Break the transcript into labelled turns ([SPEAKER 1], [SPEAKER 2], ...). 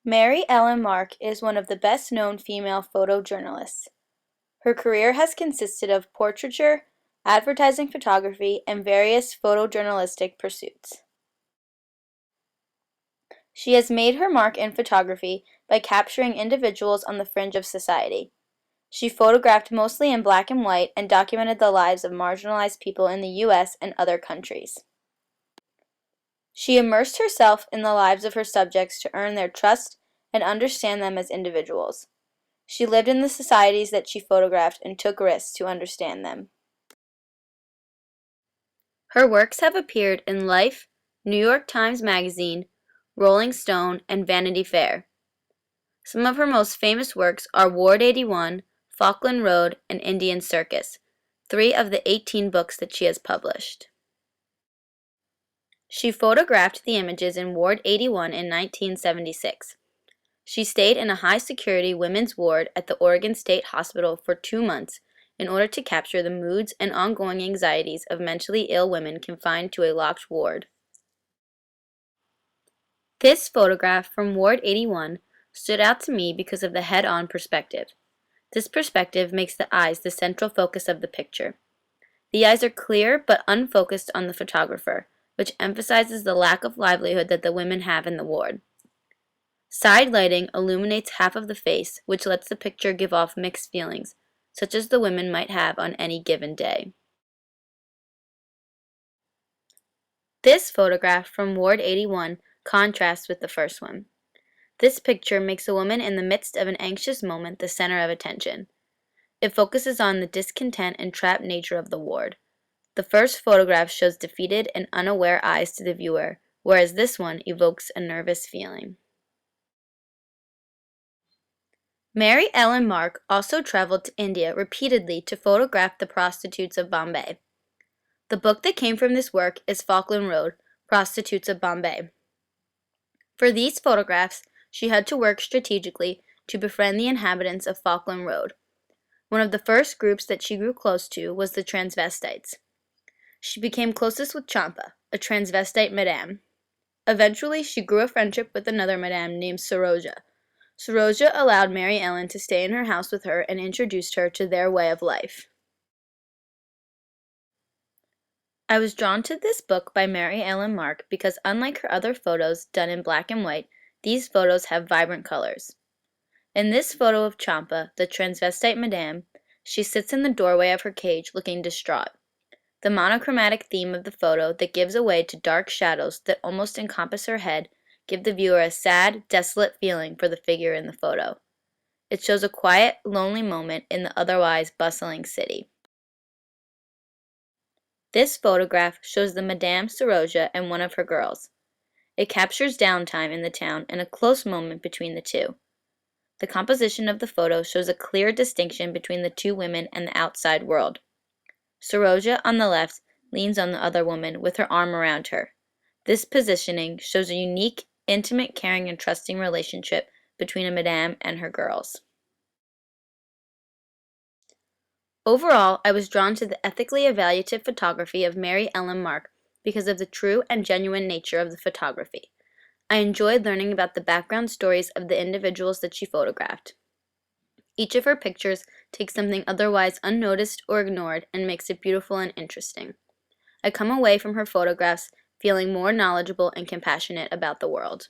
[SPEAKER 1] Mary Ellen Mark is one of the best-known female photojournalists. Her career has consisted of portraiture, advertising photography, and various photojournalistic pursuits. She has made her mark in photography by capturing individuals on the fringe of society. She photographed mostly in black and white and documented the lives of marginalized people in the U.S. and other countries. She immersed herself in the lives of her subjects to earn their trust and understand them as individuals. She lived in the societies that she photographed and took risks to understand them. Her works have appeared in Life, New York Times Magazine, Rolling Stone, and Vanity Fair. Some of her most famous works are Ward 81, Falkland Road, and Indian Circus, 3 of the 18 books that she has published. She photographed the images in Ward 81 in 1976. She stayed in a high-security women's ward at the Oregon State Hospital for 2 months in order to capture the moods and ongoing anxieties of mentally ill women confined to a locked ward. This photograph from Ward 81 stood out to me because of the head-on perspective. This perspective makes the eyes the central focus of the picture. The eyes are clear but unfocused on the photographer, which emphasizes the lack of livelihood that the women have in the ward. Side lighting illuminates half of the face, which lets the picture give off mixed feelings, such as the women might have on any given day. This photograph from Ward 81 contrasts with the first one. This picture makes a woman in the midst of an anxious moment the center of attention. It focuses on the discontent and trapped nature of the ward. The first photograph shows defeated and unaware eyes to the viewer, whereas this one evokes a nervous feeling. Mary Ellen Mark also traveled to India repeatedly to photograph the prostitutes of Bombay. The book that came from this work is Falkland Road, Prostitutes of Bombay. For these photographs, she had to work strategically to befriend the inhabitants of Falkland Road. One of the first groups that she grew close to was the transvestites. She became closest with Champa, a transvestite madame. Eventually, she grew a friendship with another madame named Saroja. Saroja allowed Mary Ellen to stay in her house with her and introduced her to their way of life. I was drawn to this book by Mary Ellen Mark because unlike her other photos done in black and white, these photos have vibrant colors. In this photo of Champa, the transvestite madame, she sits in the doorway of her cage looking distraught. The monochromatic theme of the photo that gives away to dark shadows that almost encompass her head give the viewer a sad, desolate feeling for the figure in the photo. It shows a quiet, lonely moment in the otherwise bustling city. This photograph shows the Madame Saroja and one of her girls. It captures downtime in the town and a close moment between the two. The composition of the photo shows a clear distinction between the two women and the outside world. Saroja, on the left, leans on the other woman with her arm around her. This positioning shows a unique, intimate, caring, and trusting relationship between a madame and her girls. Overall, I was drawn to the ethically evaluative photography of Mary Ellen Mark because of the true and genuine nature of the photography. I enjoyed learning about the background stories of the individuals that she photographed. Each of her pictures takes something otherwise unnoticed or ignored and makes it beautiful and interesting. I come away from her photographs feeling more knowledgeable and compassionate about the world.